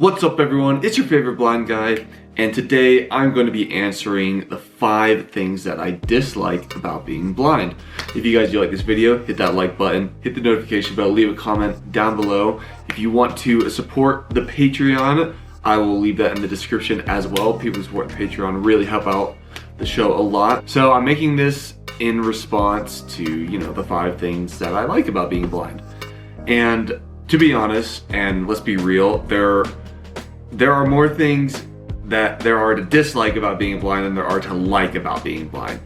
What's up everyone, it's your favorite blind guy, and today I'm going to be answering the 5 things that I dislike about being blind. If you guys do like this video, hit that like button, hit the notification bell, leave a comment down below. If you want to support the Patreon, I will leave that in the description as well. People who support the Patreon really help out the show a lot. So I'm making this in response to, the 5 things that I like about being blind. And to be honest, and let's be real, there are more things that there are to dislike about being blind than there are to like about being blind.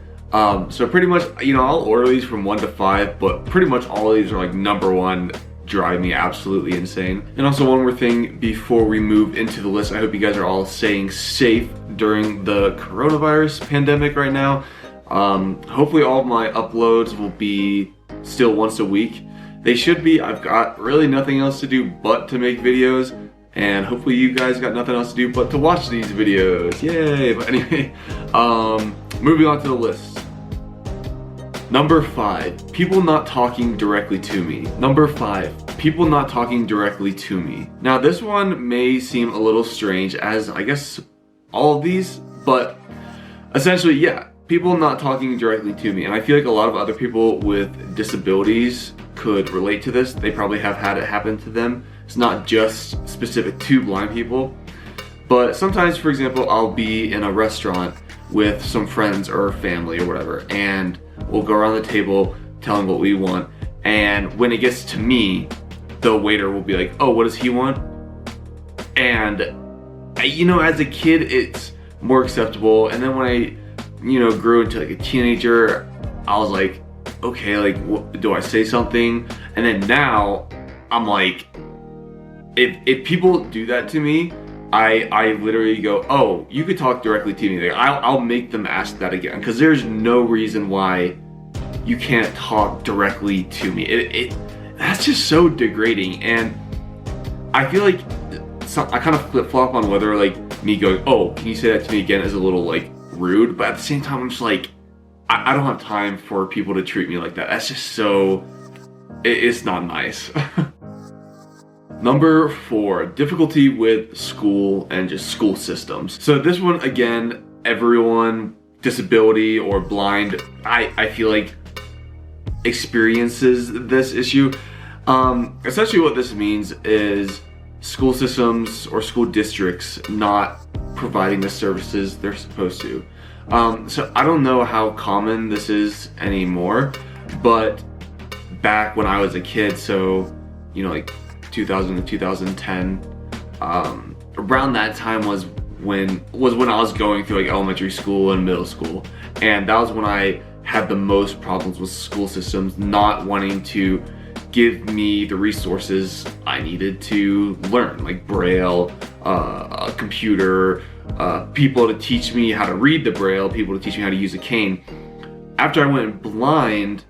So pretty much, I'll order these from 1 to 5, but pretty much all of these are like number 1, drive me absolutely insane. And also one more thing before we move into the list, I hope you guys are all staying safe during the coronavirus pandemic right now. Hopefully all of my uploads will be still once a week. They should be. I've got really nothing else to do but to make videos. And hopefully you guys got nothing else to do but to watch these videos. Yay! But anyway, moving on to the list. Number 5, people not talking directly to me. Number 5, people not talking directly to me. Now this one may seem a little strange, as I guess all of these, but essentially, yeah, people not talking directly to me. And I feel like a lot of other people with disabilities could relate to this. They probably have had it happen to them. It's not just specific to blind people, but sometimes, for example, I'll be in a restaurant with some friends or family or whatever, and we'll go around the table telling what we want, and when it gets to me, the waiter will be like, oh, what does he want? And as a kid, it's more acceptable, and then when I grew into like a teenager, I was like, okay, like, what, do I say something? And then now I'm like, if people do that to me, I literally go, oh, you could talk directly to me. Like, I'll make them ask that again, because there's no reason why you can't talk directly to me. That's just so degrading, and I feel like I kind of flip-flop on whether like me going, oh, can you say that to me again, is a little like rude, but at the same time I'm just like, I don't have time for people to treat me like that. That's just so, it's not nice. Number 4, difficulty with school and just school systems. So this one, again, everyone, disability or blind, I feel like experiences this issue. Essentially what this means is school systems or school districts not providing the services they're supposed to. So I don't know how common this is anymore, but back when I was a kid, so like 2000 to 2010, around that time was when I was going through like elementary school and middle school, and that was when I had the most problems with school systems not wanting to give me the resources I needed to learn, like Braille, a computer, people to teach me how to read the Braille, people to teach me how to use a cane. After I went blind,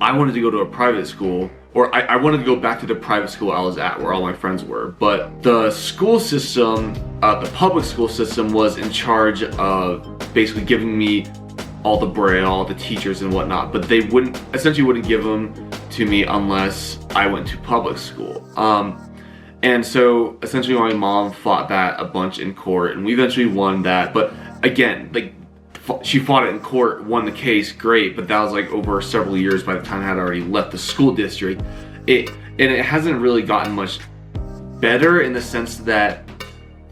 I wanted to go to a private school, or I wanted to go back to the private school I was at where all my friends were. But the school system, the public school system, was in charge of basically giving me all the Braille, all the teachers and whatnot, but they essentially wouldn't give them to me unless I went to public school. And so essentially my mom fought that a bunch in court, and we eventually won that. But again, like, she fought it in court, won the case, great, but that was like over several years by the time I had already left the school district. And it hasn't really gotten much better in the sense that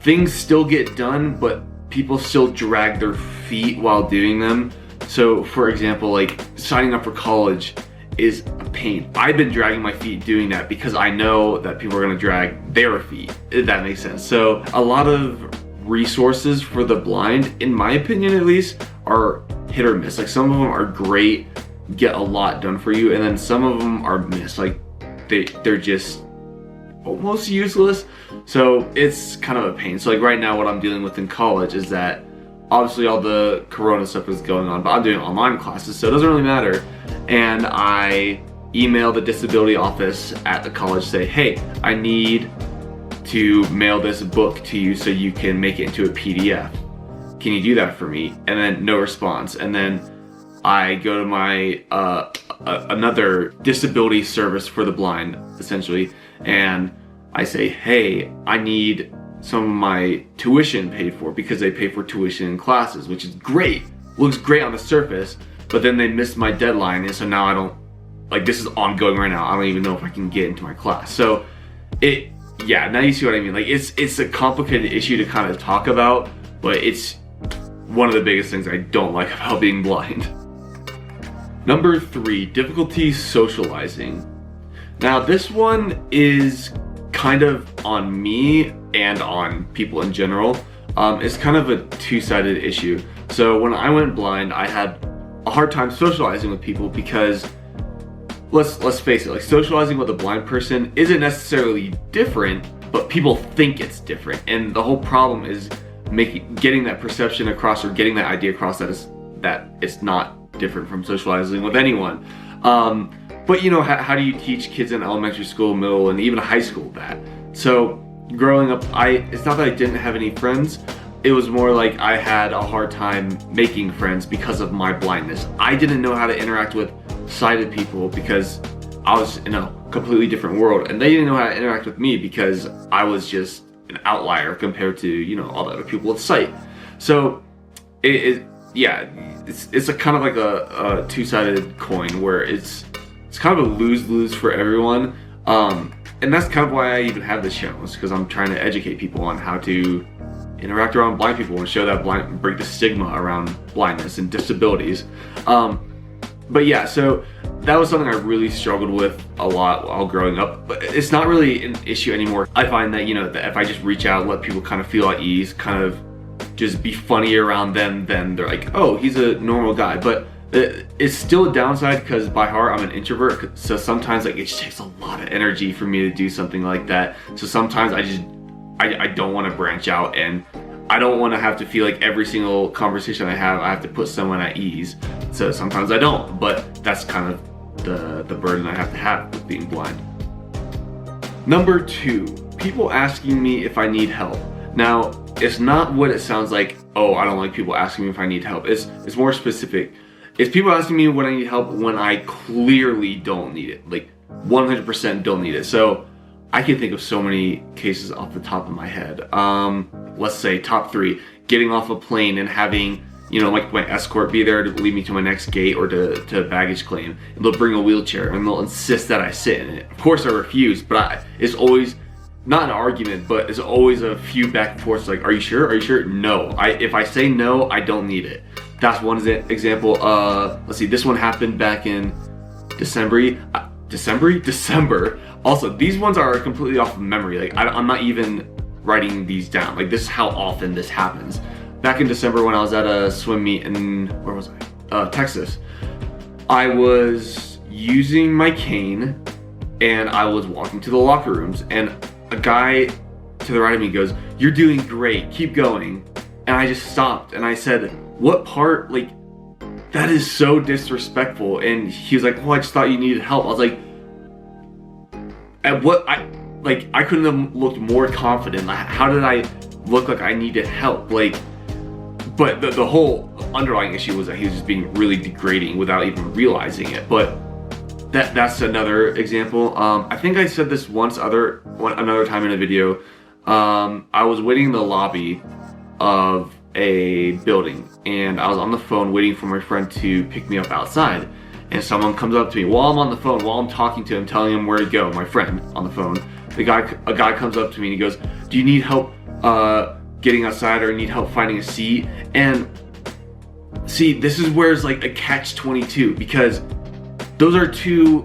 things still get done, but people still drag their feet while doing them. So for example, like signing up for college is a pain. I've been dragging my feet doing that because I know that people are gonna drag their feet, if that makes sense. So a lot of resources for the blind, in my opinion at least, are hit or miss. Like some of them are great, get a lot done for you, and then some of them are miss. Like they're just almost useless. So it's kind of a pain. So like right now what I'm dealing with in college is that obviously all the corona stuff is going on, but I'm doing online classes, so it doesn't really matter. And I email the disability office at the college, say, hey, I need to mail this book to you so you can make it into a PDF. Can you do that for me? And then no response. And then I go to my another disability service for the blind, essentially, and I say, hey, I need some of my tuition paid for, because they pay for tuition in classes, which is great, looks great on the surface, but then they missed my deadline, and so now I don't, like, this is ongoing right now, I don't even know if I can get into my class. So yeah, now you see what I mean. Like, it's a complicated issue to kind of talk about, but it's one of the biggest things I don't like about being blind. Number 3, difficulty socializing. Now this one is kind of on me and on people in general. It's kind of a two-sided issue. So when I went blind, I had a hard time socializing with people because let's face it, like, socializing with a blind person isn't necessarily different, but people think it's different. And the whole problem is getting that perception across, or getting that idea across that it's not different from socializing with anyone. But you know, how do you teach kids in elementary school, middle, and even high school that? So growing up, it's not that I didn't have any friends. It was more like I had a hard time making friends because of my blindness. I didn't know how to interact with sighted people because I was in a completely different world, and they didn't know how to interact with me because I was just an outlier compared to, you know, all the other people with sight. So it's a kind of like a two-sided coin, where it's kind of a lose-lose for everyone. And that's kind of why I even have this channel, is because I'm trying to educate people on how to interact around blind people and show that break the stigma around blindness and disabilities. But yeah, so that was something I really struggled with a lot while growing up, but it's not really an issue anymore. I find that, you know, that if I just reach out, let people kind of feel at ease, kind of just be funny around them, then they're like, oh, he's a normal guy. But it's still a downside, because by heart I'm an introvert, so sometimes, like, it just takes a lot of energy for me to do something like that. So sometimes I don't want to branch out, and I don't want to have to feel like every single conversation I have to put someone at ease. So sometimes I don't, but that's kind of the burden I have to have with being blind. Number 2, people asking me if I need help. Now, it's not what it sounds like, oh, I don't like people asking me if I need help. It's more specific. It's people asking me when I need help when I clearly don't need it, like 100% don't need it. So I can think of so many cases off the top of my head. Let's say top 3, getting off a plane and having, you know, like, my escort be there to lead me to my next gate, or to baggage claim. And they'll bring a wheelchair and they'll insist that I sit in it. Of course I refuse, but it's always not an argument, but it's always a few back and forth, like, are you sure? Are you sure? No. If I say no, I don't need it. That's one example. Let's see, this one happened back in December. Also, these ones are completely off of memory. Like, I'm not even writing these down. Like, this is how often this happens. Back in December, when I was at a swim meet in, where was I? Texas. I was using my cane, and I was walking to the locker rooms, and a guy to the right of me goes, "You're doing great, keep going." And I just stopped, and I said, what part? Like, that is so disrespectful. And he was like, well, I just thought you needed help. I was like, at what? I couldn't have looked more confident. How did I look like I needed help? Like, but the whole underlying issue was that he was just being really degrading without even realizing it. But that's another example. I think I said this another time in a video. I was waiting in the lobby of a building, and I was on the phone waiting for my friend to pick me up outside, and someone comes up to me while I'm on the phone, while I'm talking to him, telling him where to go, my friend on the phone. A guy comes up to me and he goes, do you need help getting outside, or need help finding a seat? And see, this is where it's like a catch-22, because those are two,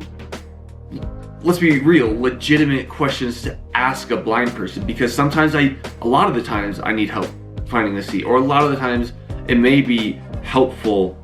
let's be real, legitimate questions to ask a blind person, because sometimes a lot of the times I need help finding a seat, or a lot of the times it may be helpful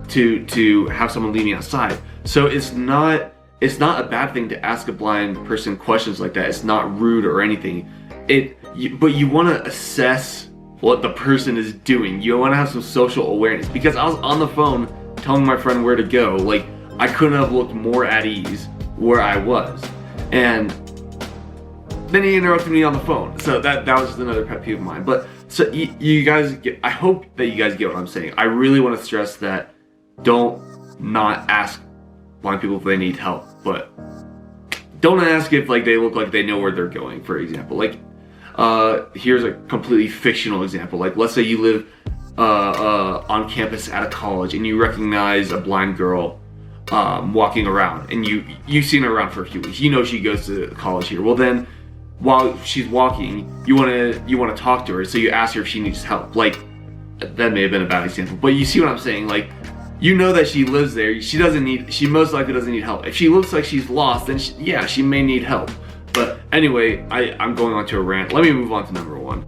to have someone lead me outside. So it's not a bad thing to ask a blind person questions like that. It's not rude or anything. But you want to assess what the person is doing. You want to have some social awareness, because I was on the phone telling my friend where to go. Like, I couldn't have looked more at ease where I was. And then he interrupted me on the phone. So that was just another pet peeve of mine. But so you guys I hope that you guys get what I'm saying. I really want to stress that don't not ask blind people if they need help, but don't ask if like they look like they know where they're going, for example. Like, here's a completely fictional example. Like, let's say you live on campus at a college and you recognize a blind girl walking around, and you've seen her around for a few weeks. You know she goes to college here. Well, then while she's walking, you wanna talk to her, so you ask her if she needs help. Like, that may have been a bad example, but you see what I'm saying. Like, you know that she lives there. She most likely doesn't need help. If she looks like she's lost, then she may need help. But anyway, I'm going on to a rant. Let me move on to number one.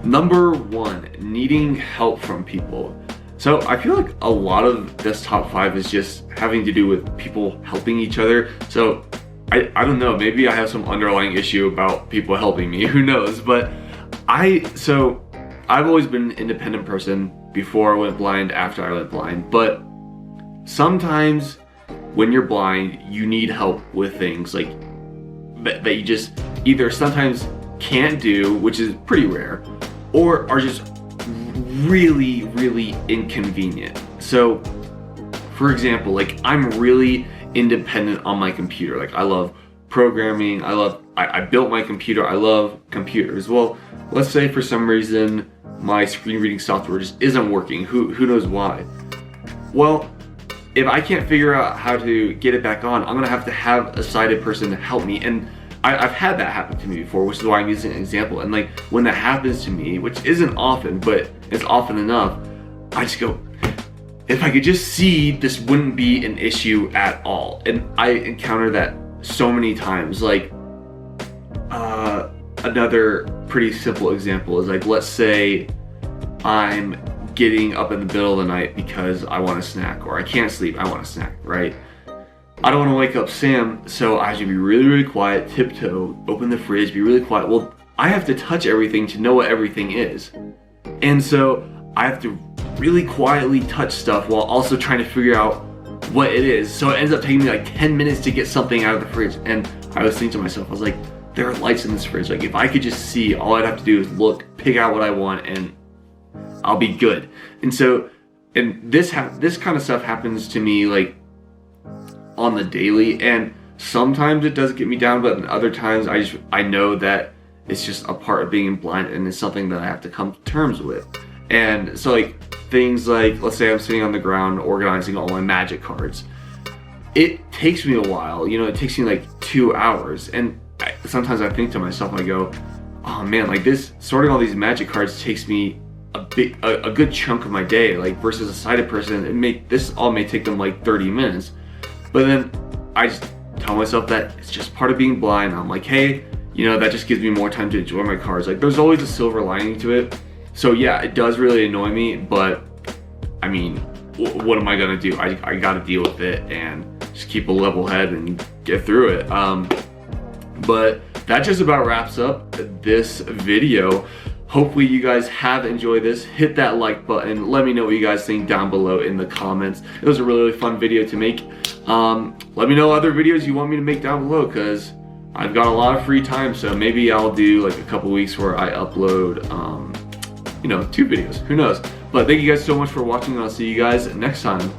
Number one, needing help from people. So I feel like a lot of this top 5 is just having to do with people helping each other. So I don't know, maybe I have some underlying issue about people helping me, who knows? But I've always been an independent person before I went blind, after I went blind. But sometimes when you're blind, you need help with things like that you just either sometimes can't do, which is pretty rare, or are just really, really inconvenient. So for example, like, I'm really independent on my computer. Like, I love programming, I built my computer, I love computers. Well, let's say for some reason my screen reading software just isn't working. Who knows why? Well, if I can't figure out how to get it back on, I'm gonna have to have a sighted person to help me. And I've had that happen to me before, which is why I'm using an example. And like, when that happens to me, which isn't often, but it's often enough, I just go, if I could just see, this wouldn't be an issue at all. And I encounter that so many times. Like, another pretty simple example is like, let's say I'm getting up in the middle of the night because I want a snack, or I can't sleep, I want a snack, right? I don't want to wake up Sam, so I should be really, really quiet, tiptoe, open the fridge, be really quiet. Well, I have to touch everything to know what everything is. And so I have to really quietly touch stuff while also trying to figure out what it is. So it ends up taking me like 10 minutes to get something out of the fridge. And I was thinking to myself, I was like, there are lights in this fridge. Like, if I could just see, all I'd have to do is look, pick out what I want, and I'll be good. And so, and this kind of stuff happens to me like on the daily, and sometimes it does get me down, but other times I know that it's just a part of being blind, and it's something that I have to come to terms with. And so, like, things like, let's say I'm sitting on the ground organizing all my magic cards. It takes me a while, you know, it takes me like 2 hours, and sometimes I think to myself, I go, oh man, like, this sorting all these magic cards takes me a good chunk of my day, like, versus a sighted person, this all may take them like 30 minutes. But then I just tell myself that it's just part of being blind. I'm like, hey, you know, that just gives me more time to enjoy my cards. Like, there's always a silver lining to it. So yeah, it does really annoy me, but I mean, what am I gonna do? I gotta deal with it and just keep a level head and get through it. But that just about wraps up this video. Hopefully you guys have enjoyed this. Hit that like button. Let me know what you guys think down below in the comments. It was a really, really fun video to make. Let me know other videos you want me to make down below, because I've got a lot of free time, so maybe I'll do like a couple weeks where I upload, you know, 2 videos. Who knows? But thank you guys so much for watching, and I'll see you guys next time.